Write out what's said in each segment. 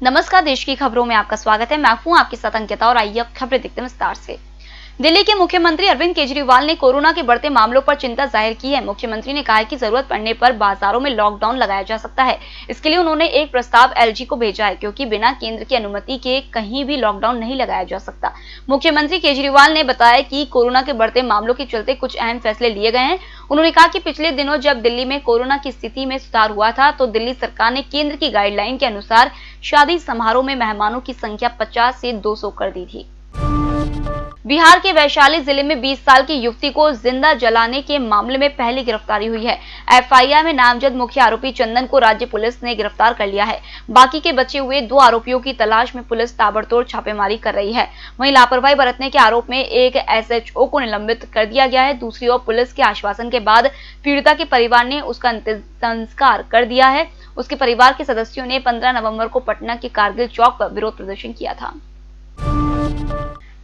नमस्कार, देश की खबरों में आपका स्वागत है। मैं हूं आपके साथ अंकिता और आइए अब खबरें देखते हैं विस्तार से। दिल्ली के मुख्यमंत्री अरविंद केजरीवाल ने कोरोना के बढ़ते मामलों पर चिंता जाहिर की है। मुख्यमंत्री ने कहा है कि जरूरत पड़ने पर बाजारों में लॉकडाउन लगाया जा सकता है। इसके लिए उन्होंने एक प्रस्ताव एलजी को भेजा है, क्योंकि बिना केंद्र की अनुमति के कहीं भी लॉकडाउन नहीं लगाया जा सकता। मुख्यमंत्री केजरीवाल ने बताया कि कोरोना के बढ़ते मामलों के चलते कुछ अहम फैसले लिए गए हैं। उन्होंने कहा कि पिछले दिनों जब दिल्ली में कोरोना की स्थिति में सुधार हुआ था, तो दिल्ली सरकार ने केंद्र की गाइडलाइन के अनुसार शादी समारोह में मेहमानों की संख्या 50 से 200 कर दी थी। बिहार के वैशाली जिले में 20 साल की युवती को जिंदा जलाने के मामले में पहली गिरफ्तारी हुई है। एफआईआर में नामजद मुख्य आरोपी चंदन को राज्य पुलिस ने गिरफ्तार कर लिया है। बाकी के बचे हुए 2 आरोपियों की तलाश में पुलिस ताबड़तोड़ छापेमारी कर रही है। वहीं लापरवाही बरतने के आरोप में एक एसएचओ को निलंबित कर दिया गया है। दूसरी ओर पुलिस के आश्वासन के बाद पीड़िता के परिवार ने उसका संस्कार कर दिया है। उसके परिवार के सदस्यों ने 15 नवंबर को पटना के कारगिल चौक पर विरोध प्रदर्शन किया था।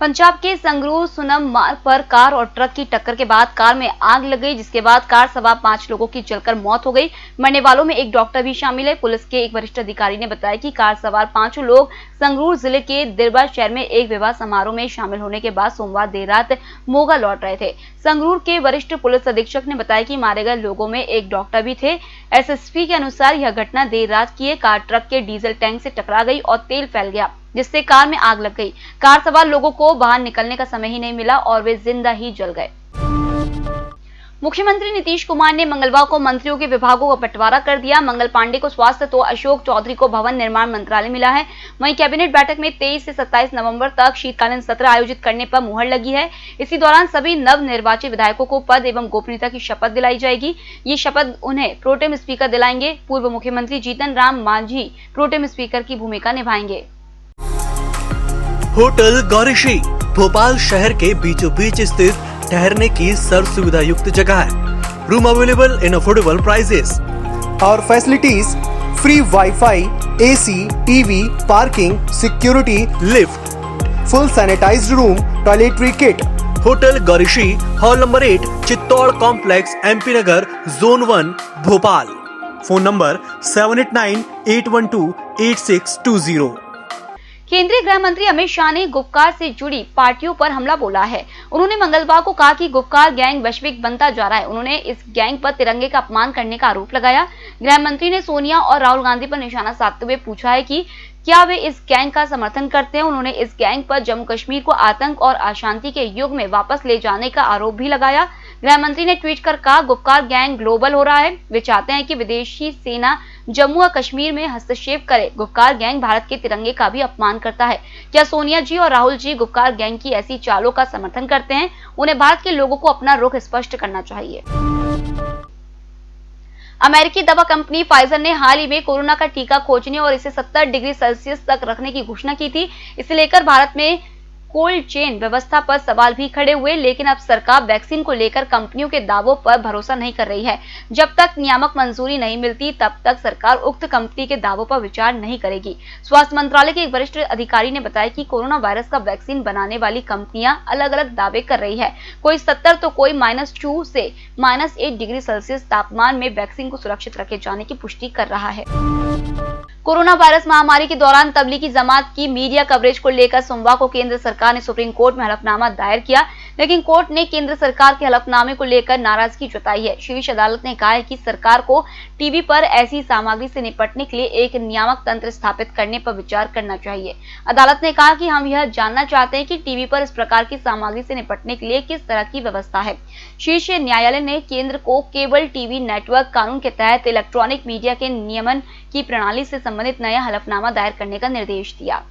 पंजाब के संगरूर सुनम मार्ग पर कार और ट्रक की टक्कर के बाद कार में आग लग गई, जिसके बाद कार सवार 5 लोगों की जलकर मौत हो गई। मरने वालों में एक डॉक्टर भी शामिल है। पुलिस के एक वरिष्ठ अधिकारी ने बताया कि कार सवार 5 लोग संगरूर जिले के दिरबा शहर में एक विवाह समारोह में शामिल होने के बाद सोमवार देर रात मोगा लौट रहे थे। संगरूर के वरिष्ठ पुलिस अधीक्षक ने बताया कि मारे गए लोगों में एक डॉक्टर भी थे। एसएसपी के अनुसार यह घटना देर रात की है। कार ट्रक के डीजल टैंक से टकरा गई और तेल फैल गया, जिससे कार में आग लग गई। कार सवार लोगों को बाहर निकलने का समय ही नहीं मिला और वे जिंदा ही जल गए। मुख्यमंत्री नीतीश कुमार ने मंगलवार को मंत्रियों के विभागों का बंटवारा कर दिया। मंगल पांडे को स्वास्थ्य तो अशोक चौधरी को भवन निर्माण मंत्रालय मिला है। वहीं कैबिनेट बैठक में 23 से 27 नवंबर तक शीतकालीन सत्र आयोजित करने पर मुहर लगी है। इसी दौरान सभी नव निर्वाचित विधायकों को पद एवं गोपनीयता की शपथ दिलाई जाएगी। ये शपथ उन्हें प्रोटेम स्पीकर दिलाएंगे। पूर्व मुख्यमंत्री जीतन राम मांझी प्रोटेम स्पीकर की भूमिका निभाएंगे। होटल गौरीशी भोपाल शहर के बीचों बीच स्थित ठहरने की सर्व सुविधा युक्त जगह है। Room available in affordable prices और facilities free WiFi, AC, TV, parking, security, lift, full sanitized room, toiletry kit. Hotel Gaurishi, hall number 8, Chittor complex, MP Nagar, zone 1, Bhopal. Phone number 7898128620। केंद्रीय गृह मंत्री अमित शाह ने गुपकार से जुड़ी पार्टियों पर हमला बोला है। उन्होंने मंगलवार को कहा कि गुपकार गैंग वैश्विक बनता जा रहा है। उन्होंने इस गैंग पर तिरंगे का अपमान करने का आरोप लगाया। गृह मंत्री ने सोनिया और राहुल गांधी पर निशाना साधते हुए पूछा है कि क्या वे इस गैंग का समर्थन करते हैं। उन्होंने इस गैंग पर जम्मू कश्मीर को आतंक और अशांति के युग में वापस ले जाने का आरोप भी लगाया। गृह मंत्री ने ट्वीट कर कहा, गुपकार गैंग ग्लोबल हो रहा है। वे चाहते हैं कि विदेशी सेना जम्मू और कश्मीर में हस्तक्षेप करे। गुपकार गैंग भारत के तिरंगे का भी अपमान करता है। क्या सोनिया जी और राहुल जी गुपकार गैंग की ऐसी चालों का समर्थन करते हैं? उन्हें भारत के लोगों को अपना रुख स्पष्ट करना चाहिए। अमेरिकी दवा कंपनी फाइजर ने हाल ही में कोरोना का टीका खोजने और इसे 70 डिग्री सेल्सियस तक रखने की घोषणा की थी। इसे लेकर भारत में कोल्ड चेन व्यवस्था पर सवाल भी खड़े हुए, लेकिन अब सरकार वैक्सीन को लेकर कंपनियों के दावों पर भरोसा नहीं कर रही है। जब तक नियामक मंजूरी नहीं मिलती, तब तक सरकार उक्त कंपनी के दावों पर विचार नहीं करेगी। स्वास्थ्य मंत्रालय के एक वरिष्ठ अधिकारी ने बताया कि कोरोना वायरस का वैक्सीन बनाने वाली कंपनियां अलग अलग दावे कर रही है। कोई 70 तो कोई -2 से -8 डिग्री सेल्सियस तापमान में वैक्सीन को सुरक्षित रखे जाने की पुष्टि कर रहा है। कोरोना वायरस महामारी के दौरान तबलीगी जमात की मीडिया कवरेज को लेकर सोमवार को केंद्र सरकार ने सुप्रीम कोर्ट में हलफनामा दायर किया, लेकिन कोर्ट ने केंद्र सरकार के हलफनामे को लेकर नाराजगी जताई है। शीर्ष अदालत ने कहा है कि सरकार को टीवी पर ऐसी सामग्री से निपटने के लिए एक नियामक तंत्र स्थापित करने पर विचार करना चाहिए। अदालत ने कहा कि हम यह जानना चाहते हैं कि टीवी पर इस प्रकार की सामग्री से निपटने के लिए किस तरह की व्यवस्था है। शीर्ष न्यायालय ने केंद्र को केबल टीवी नेटवर्क कानून के तहत इलेक्ट्रॉनिक मीडिया के नियमन की प्रणाली से संबंधित नया हलफनामा दायर करने का निर्देश दिया।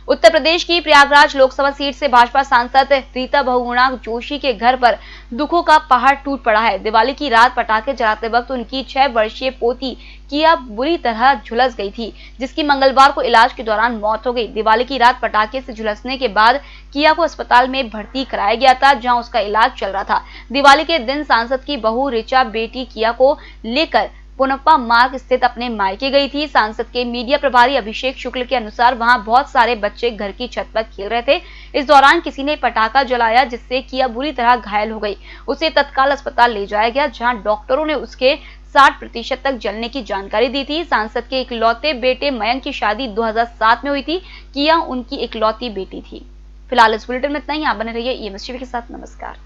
उत्तर प्रदेश की प्रयागराज लोकसभा सीट से भाजपा सांसद रीता बहुगुणा जोशी के घर पर दुखों का पहाड़ टूट पड़ा है। दिवाली की रात पटाखे जलाते वक्त उनकी 6 वर्षीय पोती किया बुरी तरह झुलस गई थी, जिसकी मंगलवार को इलाज के दौरान मौत हो गई। दिवाली की रात पटाखे से झुलसने के बाद किया को अस्पताल में भर्ती कराया गया था, जहां उसका इलाज चल रहा था। दिवाली के दिन सांसद की बहू ऋचा बेटी किया को लेकर पुनप्पा मार्ग स्थित अपने मायके गई थी। सांसद के मीडिया प्रभारी अभिषेक शुक्ल के अनुसार वहां बहुत सारे बच्चे घर की छत पर खेल रहे थे। इस दौरान किसी ने पटाखा जलाया, जिससे किया बुरी तरह घायल हो गई। उसे तत्काल अस्पताल ले जाया गया, जहां डॉक्टरों ने उसके 60% तक जलने की जानकारी दी थी। सांसद के इकलौते बेटे मयंक की शादी 2007 में हुई थी। किया उनकी इकलौती बेटी थी। फिलहाल इस बुलेटिन में इतना ही। आप बने रहिए EMS टीवी के साथ। नमस्कार।